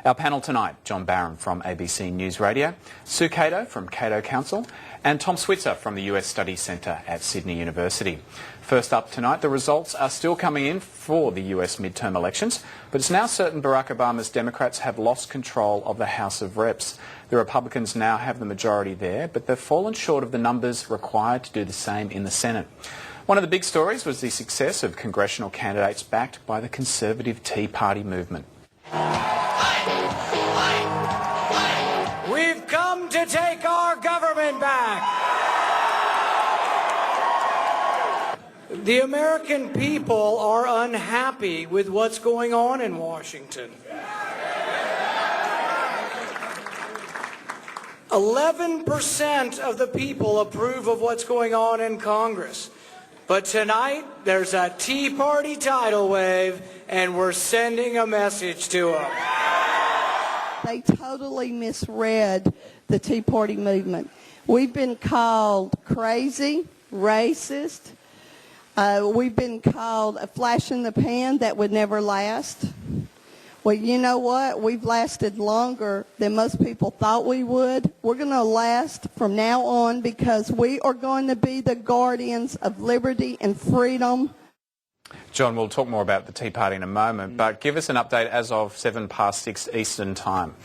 Our panel tonight, John Barron from ABC News Radio, Sue Cato from Cato Council, and Tom Switzer from the US Studies Centre at Sydney University. First up tonight, the results are still coming in for the US midterm elections, but it's now certain Barack Obama's Democrats have lost control of the House of Reps. The Republicans now have the majority there, but they've fallen short of the numbers required to do the same in the Senate. One of the big stories was the success of congressional candidates backed by the conservative Tea Party movement. We've come to take our government back. The American people are unhappy with what's going on in Washington. 11% of the people approve of what's going on in Congress. But tonight, there's a Tea Party tidal wave, and we're sending a message to them. They totally misread the Tea Party movement. We've been called crazy, racist. We've been called a flash in the pan that would never last. Well, you know what? We've lasted longer than most people thought we would. We're going to last from now on because we are going to be the guardians of liberty and freedom. John, we'll talk more about the Tea Party in a moment, but give us an update as of 6:07 Eastern Time.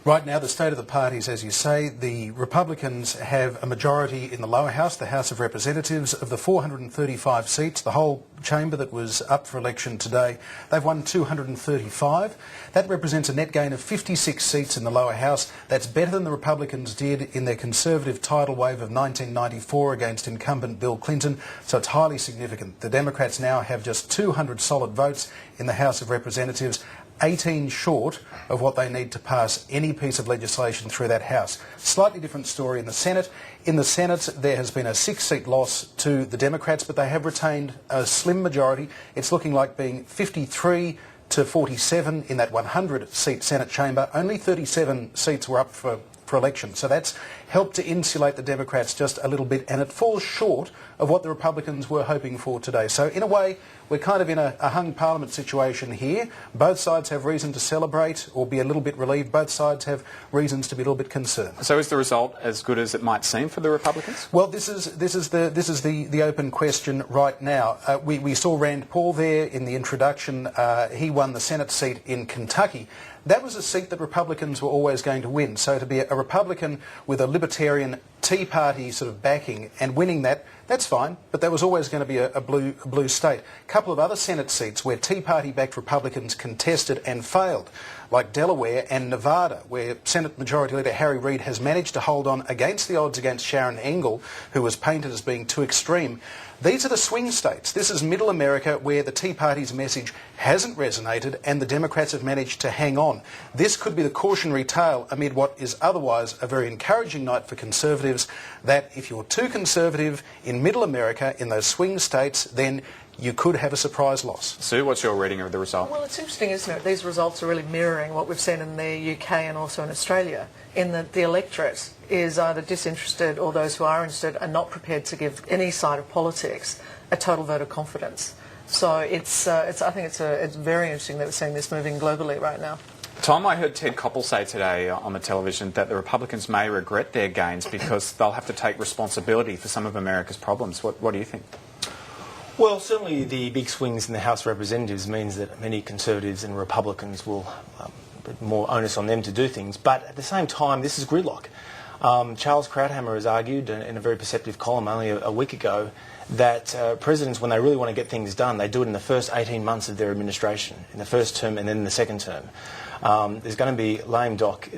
Right now, the state of the parties, as you say, the Republicans have a majority in the lower house, the House of Representatives. Of the 435 seats, the whole chamber that was up for election today, they've won 235. That represents a net gain of 56 seats in the lower house. That's better than the Republicans did in their conservative tidal wave of 1994 against incumbent Bill Clinton, so it's highly significant. The Democrats now have just 200 solid votes in the House of Representatives, 18 short of what they need to pass any piece of legislation through that House. Slightly different story in the Senate. In the Senate, there has been a 6-seat loss to the Democrats, but they have retained a slim majority. It's looking like being 53 to 47 in that 100-seat Senate chamber. Only 37 seats were up for election. So that's helped to insulate the Democrats just a little bit, and it falls short of what the Republicans were hoping for today. So in a way, we're kind of in a hung parliament situation here. Both sides have reason to celebrate or be a little bit relieved. Both sides have reasons to be a little bit concerned. So is the result as good as it might seem for the Republicans? Well, this is the open question right now. We saw Rand Paul there in the introduction. He won the Senate seat in Kentucky. That was a seat that Republicans were always going to win. So to be a Republican with a libertarian Tea Party sort of backing and winning that, that's fine, but that was always going to be a blue state. A couple of other Senate seats where Tea Party-backed Republicans contested and failed, like Delaware and Nevada, where Senate Majority Leader Harry Reid has managed to hold on against the odds against Sharon Engel, who was painted as being too extreme. These are the swing states. This is middle America where the Tea Party's message hasn't resonated and the Democrats have managed to hang on. This could be the cautionary tale amid what is otherwise a very encouraging night for Conservatives, that if you're too conservative in middle America, in those swing states, then you could have a surprise loss. Sue, what's your reading of the result? Well, it's interesting, isn't it? These results are really mirroring what we've seen in the UK and also in Australia, in that the electorate is either disinterested or those who are interested are not prepared to give any side of politics a total vote of confidence. So I think it's very interesting that we're seeing this moving globally right now. Tom, I heard Ted Koppel say today on the television that the Republicans may regret their gains because they'll have to take responsibility for some of America's problems. What do you think? Well, certainly the big swings in the House of Representatives means that many Conservatives and Republicans will put more onus on them to do things. But at the same time, this is gridlock. Charles Krauthammer has argued in a very perceptive column only a week ago that presidents, when they really want to get things done, they do it in the first 18 months of their administration, in the first term and then in the second term. There's going to be lame duck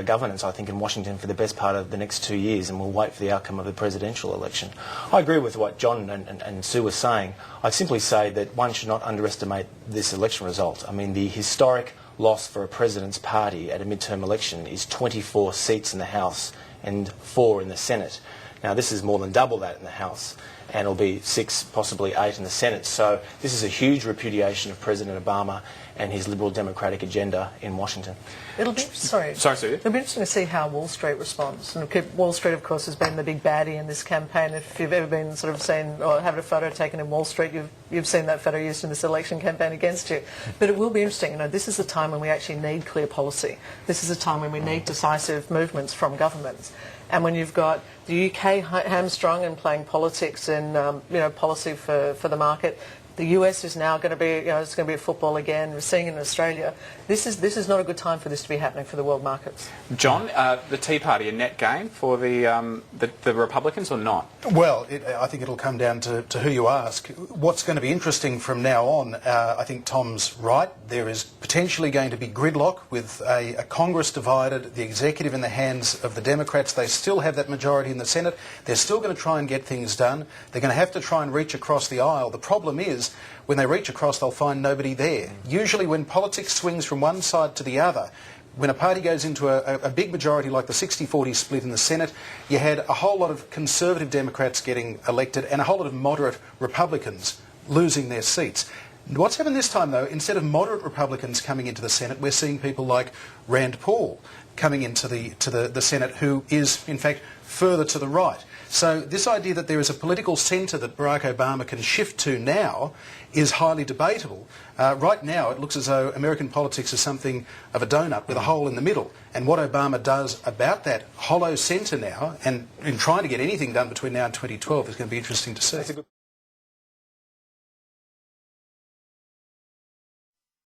governance, I think, in Washington for the best part of the next 2 years, and we'll wait for the outcome of the presidential election. I agree with what John and Sue were saying. I'd simply say that one should not underestimate this election result. I mean, the historic loss for a president's party at a midterm election is 24 seats in the House and 4 in the Senate. Now, this is more than double that in the House. and it'll be 6, possibly 8 in the Senate. So this is a huge repudiation of President Obama and his liberal democratic agenda in Washington. It'll be Sue. It'll be interesting to see how Wall Street responds. And Wall Street, of course, has been the big baddie in this campaign. If you've ever been sort of seen or had a photo taken in Wall Street, you've seen that photo used in this election campaign against you. But it will be interesting. This is a time when we actually need clear policy. This is a time when we need decisive movements from governments. And when you've got the UK hamstrung and playing politics and policy for the market, the US is now going to be, it's going to be football again. We're seeing it in Australia. This is not a good time for this to be happening for the world markets. John, the Tea Party, a net gain for the Republicans or not? Well, I think it'll come down to who you ask. What's going to be interesting from now on, I think Tom's right. There is potentially going to be gridlock with a Congress divided, the executive in the hands of the Democrats. They still have that majority in the Senate. They're still going to try and get things done. They're going to have to try and reach across the aisle. The problem is, when they reach across, they'll find nobody there. Usually when politics swings from one side to the other, when a party goes into a big majority like the 60-40 split in the Senate, you had a whole lot of conservative Democrats getting elected and a whole lot of moderate Republicans losing their seats. What's happened this time, though, instead of moderate Republicans coming into the Senate, we're seeing people like Rand Paul coming into the Senate, who is, in fact, further to the right. So this idea that there is a political centre that Barack Obama can shift to now is highly debatable. Right now, it looks as though American politics is something of a donut with a hole in the middle. And what Obama does about that hollow centre now, and in trying to get anything done between now and 2012, is going to be interesting to see.